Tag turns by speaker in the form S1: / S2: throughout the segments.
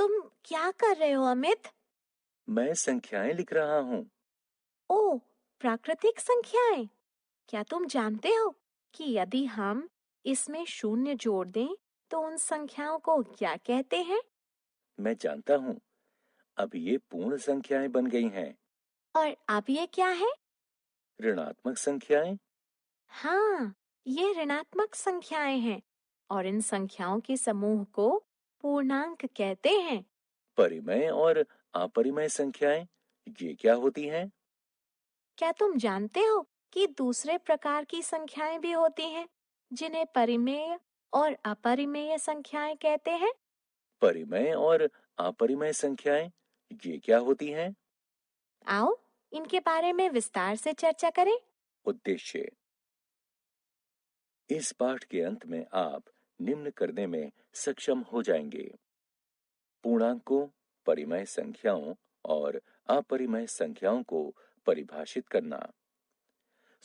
S1: तुम क्या कर रहे हो अमित?
S2: मैं संख्याएं लिख रहा हूँ।
S1: ओह, प्राकृतिक संख्याएं। क्या तुम जानते हो कि यदि हम इसमें शून्य जोड़ दें तो उन संख्याओं को क्या कहते हैं?
S2: मैं जानता हूँ। अब ये पूर्ण संख्याएं बन गई हैं।
S1: और अब ये क्या है?
S2: ऋणात्मक संख्याएं।
S1: हाँ, ये ऋणात्मक संख्याएं हैं और इन संख्याओं के समूह को पूर्णांक कहते हैं।
S2: परिमेय और अपरिमेय संख्याएं, ये क्या होती हैं?
S1: क्या तुम जानते हो कि दूसरे प्रकार की संख्याएं भी होती हैं जिन्हें परिमेय और अपरिमेय संख्याएं कहते हैं?
S2: परिमेय और अपरिमेय संख्याएं, ये क्या होती हैं?
S1: आओ इनके बारे में विस्तार से चर्चा करें।
S2: उद्देश्य। इस पाठ के अंत में आप निम्न करने में सक्षम हो जाएंगे। पूर्णांकों, परिमेय संख्याओं और अपरिमेय संख्याओं को परिभाषित करना।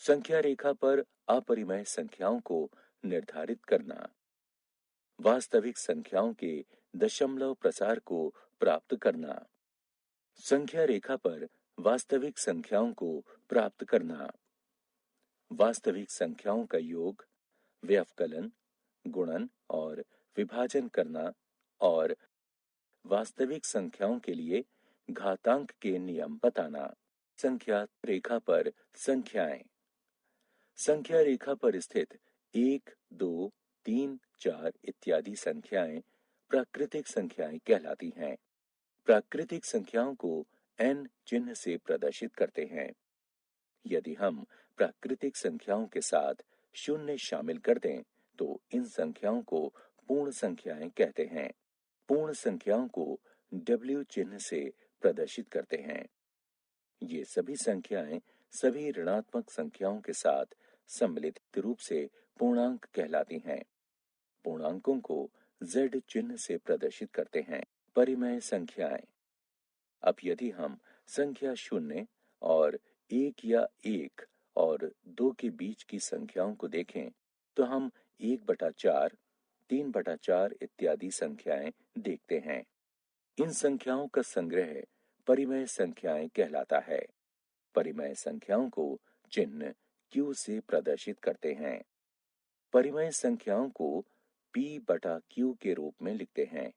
S2: संख्या रेखा पर अपरिमेय संख्याओं को निर्धारित करना। वास्तविक संख्याओं के दशमलव प्रसार को प्राप्त करना। संख्या रेखा पर वास्तविक संख्याओं को प्राप्त करना। वास्तविक संख्याओं का योग, व्यवकलन, गुणन और विभाजन करना और वास्तविक संख्याओं के लिए घातांक के नियम बताना। संख्या रेखा पर संख्याएं। संख्या रेखा पर स्थित 1, 2, 3, 4 इत्यादि संख्याएं प्राकृतिक संख्याएं कहलाती हैं। प्राकृतिक संख्याओं को n चिन्ह से प्रदर्शित करते हैं। यदि हम प्राकृतिक संख्याओं के साथ शून्य शामिल कर दें तो इन संख्याओं को पूर्ण संख्याएं कहते हैं। पूर्ण संख्याओं को W चिन्ह से प्रदर्शित करते हैं। ये सभी संख्याएं सभी ऋणात्मक संख्याओं के साथ सम्मिलित रूप से पूर्णांक कहलाती हैं। पूर्णांकों को Z चिन्ह से प्रदर्शित करते हैं। परिमेय संख्याएं। अब यदि हम संख्या शून्य और एक या एक और दो के बीच की संख्याओं को देखें तो हम 1/4, 3/4 इत्यादि संख्याएं देखते हैं। इन संख्याओं का संग्रह परिमेय संख्याएं कहलाता है। परिमेय संख्याओं को चिन्ह Q से प्रदर्शित करते हैं। परिमेय संख्याओं को P/Q के रूप में लिखते हैं,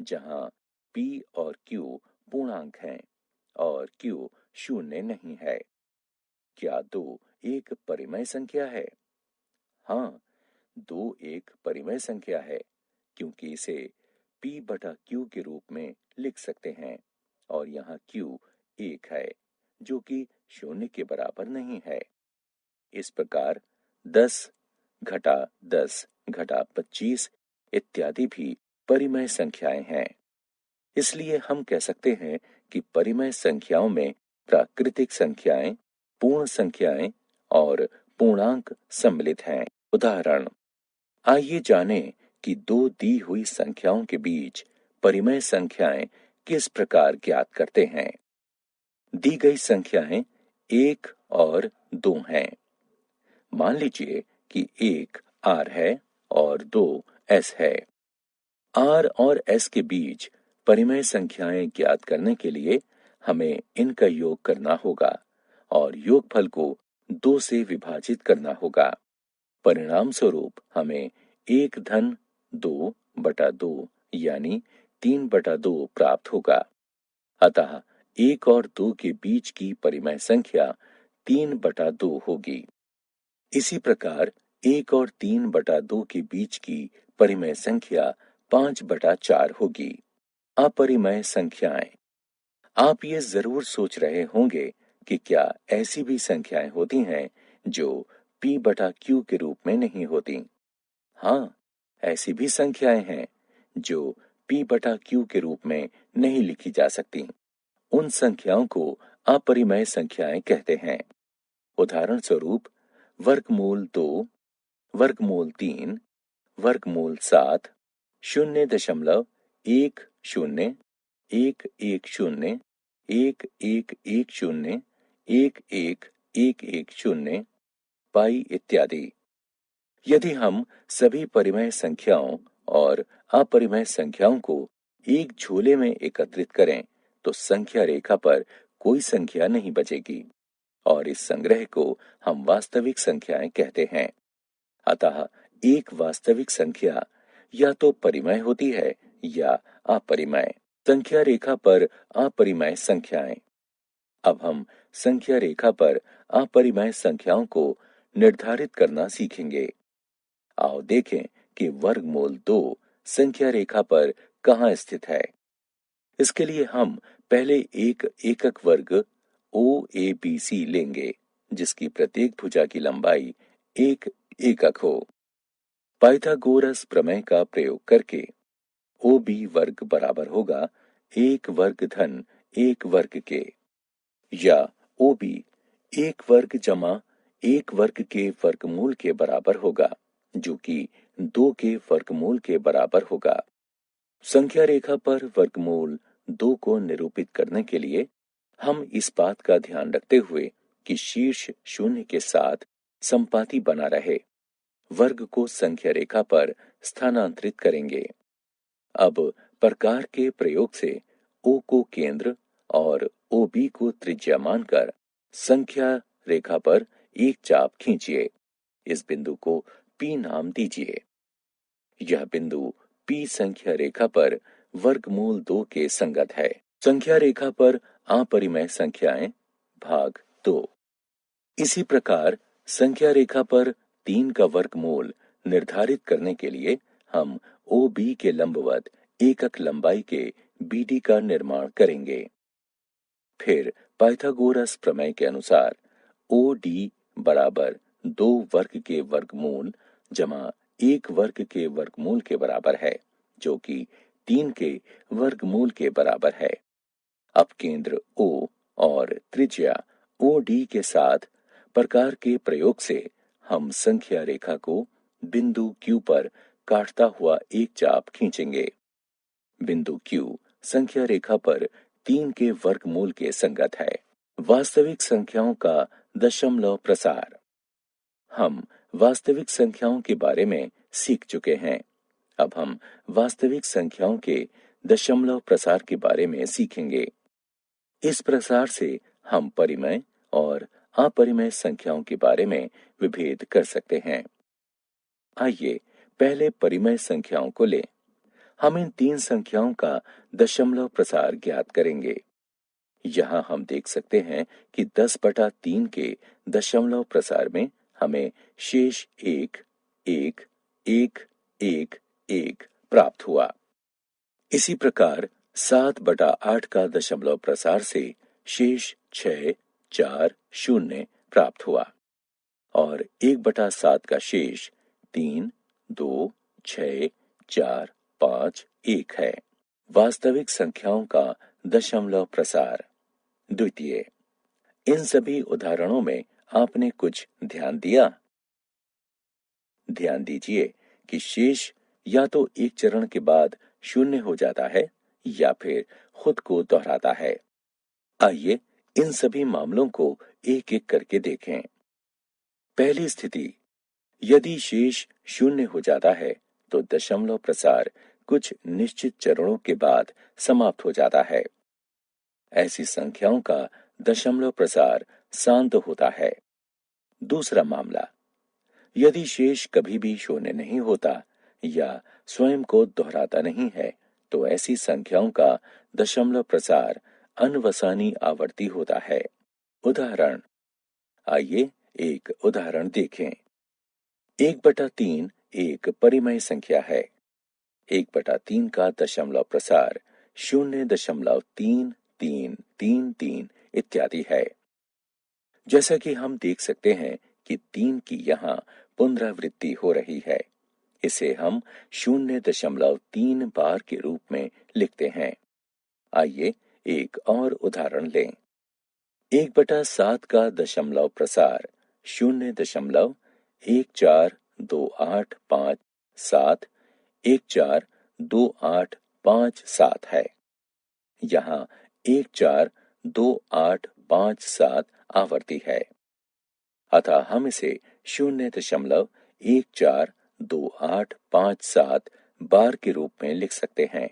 S2: जहां P और Q पूर्णांक हैं और Q शून्य नहीं है। क्या 2 एक परिमेय संख्या है? हाँ, 2 एक परिमेय संख्या है क्योंकि इसे P/Q के रूप में लिख सकते हैं और यहाँ Q 1 है जो कि शून्य के बराबर नहीं है। इस प्रकार 10 घटा 10 घटा 25 इत्यादि भी परिमेय संख्याएं हैं। इसलिए हम कह सकते हैं कि परिमेय संख्याओं में प्राकृतिक संख्याएं, पूर्ण संख्याएं और पूर्णांक सम्मिलित हैं। उदाहरण। आइए जानें कि दो दी हुई संख्याओं के बीच परिमेय संख्याएं किस प्रकार ज्ञात करते हैं। दी गई संख्याएं 1 और 2 हैं। मान लीजिए कि 1 R है और 2 S है। R और S के बीच परिमेय संख्याएं ज्ञात करने के लिए हमें इनका योग करना होगा और योगफल को 2 से विभाजित करना होगा। परिणाम स्वरूप हमें 1-2/2 यानी 3/2 प्राप्त होगा। अतः 1 और 2 के बीच की परिमेय संख्या 3/2 होगी। इसी प्रकार 1 और 3/2 के बीच की परिमेय संख्या 5/4 होगी। अपरिमेय संख्याएं। आप ये जरूर सोच रहे होंगे कि क्या ऐसी भी संख्याएं होती हैं जो P/Q के रूप में नहीं होती। हाँ, ऐसी भी संख्याएं हैं जो P/Q के रूप में नहीं लिखी जा सकती। उन संख्याओं को अपरिमेय संख्याएं कहते हैं। उदाहरण स्वरूप वर्गमूल 2, वर्गमूल 3, वर्गमूल 7, 0.10, 110, 1110, 1110, पाई इत्यादि। यदि हम सभी परिमेय संख्याओं और अपरिमेय संख्याओं को एक झोले में एकत्रित करें तो संख्या रेखा पर कोई संख्या नहीं बचेगी और इस संग्रह को हम वास्तविक संख्याएं कहते हैं। अतः एक वास्तविक संख्या या तो परिमेय होती है या अपरिमेय। संख्या रेखा पर अपरिमेय संख्याएं। अब हम संख्या रेखा पर अपरिमेय संख्याओं को निर्धारित करना सीखेंगे। आओ देखें कि वर्गमूल 2 संख्या रेखा पर कहाँ स्थित है। इसके लिए हम पहले एक एकक वर्ग OABC लेंगे जिसकी प्रत्येक भुजा की लंबाई एक एकक हो। पाइथागोरस प्रमेय का प्रयोग करके OB वर्ग बराबर होगा एक वर्ग धन एक वर्ग के, या OB एक वर्ग जमा एक वर्ग के वर्गमूल के बराबर होगा जो कि 2 के वर्गमूल के बराबर होगा। संख्या रेखा पर वर्गमूल 2 को निरूपित करने के लिए हम इस बात का ध्यान रखते हुए कि शीर्ष शून्य के साथ संपाती बना रहे वर्ग को संख्या रेखा पर स्थानांतरित करेंगे। अब प्रकार के प्रयोग से O को केंद्र और OB को त्रिज्या मानकर संख्या रेखा पर एक चाप खींचिए। इस बिंदु को P नाम दीजिए। यह बिंदु P संख्या रेखा पर वर्गमूल 2 के संगत है। संख्या रेखा पर अपरिमेय संख्याएं भाग 2। इसी प्रकार संख्या रेखा पर 3 का वर्गमूल निर्धारित करने के लिए हम OB के लंबवत एकक लंबाई के BD का निर्माण करेंगे। फिर पाइथागोरस प्रमेय के अनुसार OD बराबर 2 वर्ग के वर्गमूल जमा 1 वर्ग के वर्गमूल के बराबर है जो कि 3 के वर्गमूल के बराबर है। अब केंद्र O और त्रिज्या OD के साथ प्रकार के प्रयोग से हम संख्या रेखा को बिंदु Q पर काटता हुआ एक चाप खींचेंगे। बिंदु Q संख्या रेखा पर 3 के वर्गमूल के संगत है। वास्तविक संख्याओं का दशमलव प्रसार। हम वास्तविक संख्याओं के बारे में सीख चुके हैं। अब हम वास्तविक संख्याओं के दशमलव प्रसार के बारे में सीखेंगे। इस प्रसार से हम परिमेय और अपरिमेय संख्याओं के बारे में विभेद कर सकते हैं। आइए पहले परिमेय संख्याओं को लें। हम इन 3 संख्याओं का दशमलव प्रसार ज्ञात करेंगे। यहाँ हम देख सकते हैं कि 10/3 के दशमलव प्रसार में हमें शेष 1, 1, 1, 1, 1 प्राप्त हुआ। इसी प्रकार 7/8 का दशमलव प्रसार से शेष 6, 4, 0 प्राप्त हुआ और 1/7 का शेष 3, 2, 6, 4, 5, 1 है। वास्तविक संख्याओं का दशमलव प्रसार। द्वितीय, इन सभी उदाहरणों में आपने कुछ ध्यान दिया? ध्यान दीजिए कि शेष या तो एक चरण के बाद 0 हो जाता है या फिर खुद को दोहराता है। आइए इन सभी मामलों को एक एक करके देखें। पहली स्थिति, यदि शेष 0 हो जाता है तो दशमलव प्रसार कुछ निश्चित चरणों के बाद समाप्त हो जाता है। ऐसी संख्याओं का दशमलव प्रसार शांत होता है। दूसरा मामला, यदि शेष कभी भी 0 नहीं होता या स्वयं को दोहराता नहीं है तो ऐसी संख्याओं का दशमलव प्रसार अनवसानी आवर्ती होता है। उदाहरण, आइए एक उदाहरण देखें। 1/3 एक परिमेय संख्या है। 1/3 का दशमलव प्रसार 0.3333 इत्यादि है। जैसा कि हम देख सकते हैं कि 3 की यहाँ पुनरावृत्ति हो रही है। इसे हम 0.3 बार के रूप में लिखते हैं। आइए एक और उदाहरण लें। 1/7 का दशमलव प्रसार 0.142857 142857 है। यहाँ 142857 आवर्ती है, अतः हम इसे 0.142857 बार के रूप में लिख सकते हैं।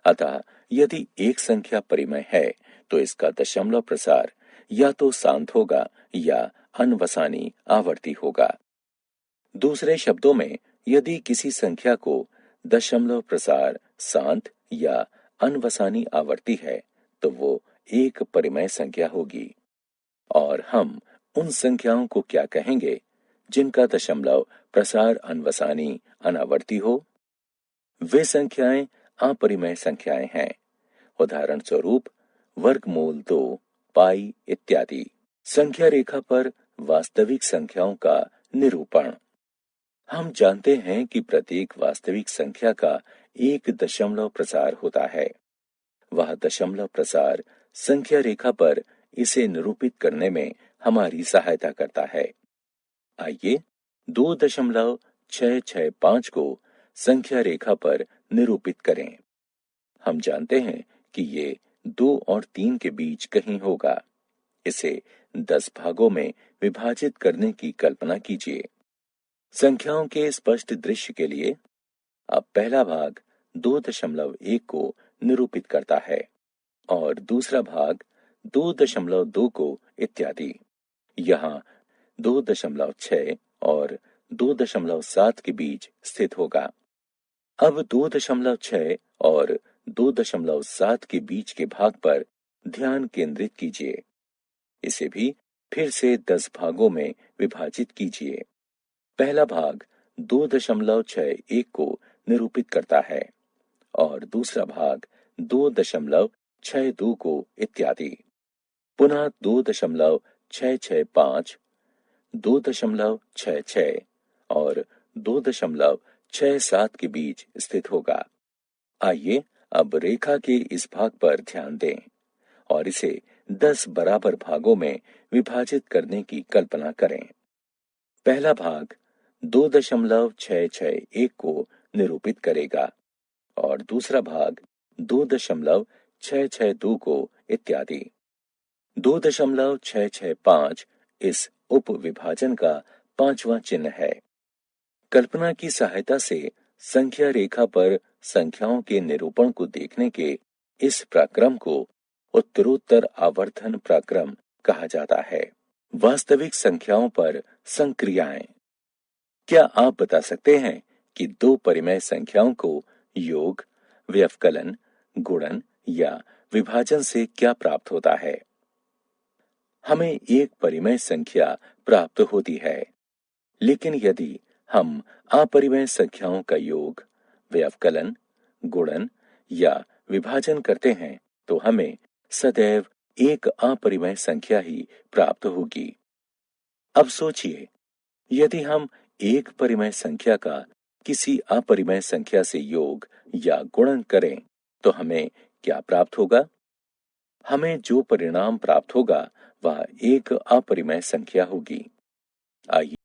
S2: अतः यदि एक संख्या परिमेय है तो इसका दशमलव प्रसार या तो शांत होगा या अनवसानी आवर्ती होगा। दूसरे शब्दों में, यदि किसी संख्या को दशमलव प्रसार शांत या अनवसानी आवर्ती है तो वो एक परिमेय संख्या होगी। और हम उन संख्याओं को क्या कहेंगे जिनका दशमलव प्रसार अनवसानी अनावर्ती हो? वे संख्याएं अपरिमेय संख्याएं हैं। उदाहरण स्वरूप वर्गमूल 2, पाई इत्यादि। संख्या रेखा पर वास्तविक संख्याओं का निरूपण। हम जानते हैं कि प्रत्येक वास्तविक संख्या का एक दशमलव प्रसार होता है। वह दशमलव प्रसार संख्या रेखा पर इसे निरूपित करने में हमारी सहायता करता है। आइए 2.665 को संख्या रेखा पर निरूपित करें। हम जानते हैं कि ये 2 और 3 के बीच कहीं होगा। इसे 10 भागों में विभाजित करने की कल्पना कीजिए। संख्याओं के स्पष्ट दृश्य के लिए अब पहला भाग 2.1 को निरूपित करता है और दूसरा भाग 2.2 को इत्यादि। यहाँ 2.6 और 2.7 के बीच स्थित होगा। अब 2.6 और 2.7 के बीच के भाग पर ध्यान केंद्रित कीजिए। इसे भी फिर से 10 भागों में विभाजित कीजिए। पहला भाग 2.61 को निरूपित करता है और दूसरा भाग 2.62 को इत्यादि। पुनः 2.665, 2.66 और 2.67 के बीच स्थित होगा। आइए अब रेखा के इस भाग पर ध्यान दें और इसे 10 बराबर भागों में विभाजित करने की कल्पना करें। पहला भाग 2.661 को निरूपित करेगा और दूसरा भाग 2.662 को इत्यादि। 2.665 इस उप विभाजन का पांचवा चिन्ह है। कल्पना की सहायता से संख्या रेखा पर संख्याओं के निरूपण को देखने के इस प्रक्रम को उत्तरोत्तर आवर्धन प्रक्रम कहा जाता है। वास्तविक संख्याओं पर संक्रियाएं। क्या आप बता सकते हैं कि दो परिमेय संख्याओं को योग, व्यवकलन, गुणन या विभाजन से क्या प्राप्त होता है? हमें एक परिमेय संख्या प्राप्त होती है, लेकिन यदि हम अपरिमेय संख्याओं का योग, व्यवकलन, गुणन या विभाजन करते हैं तो हमें सदैव एक अपरिमेय संख्या ही प्राप्त होगी। अब सोचिए, यदि हम एक परिमेय संख्या का किसी अपरिमेय संख्या से योग या गुणन करें तो हमें क्या प्राप्त होगा? हमें जो परिणाम प्राप्त होगा वह एक अपरिमेय संख्या होगी। आइए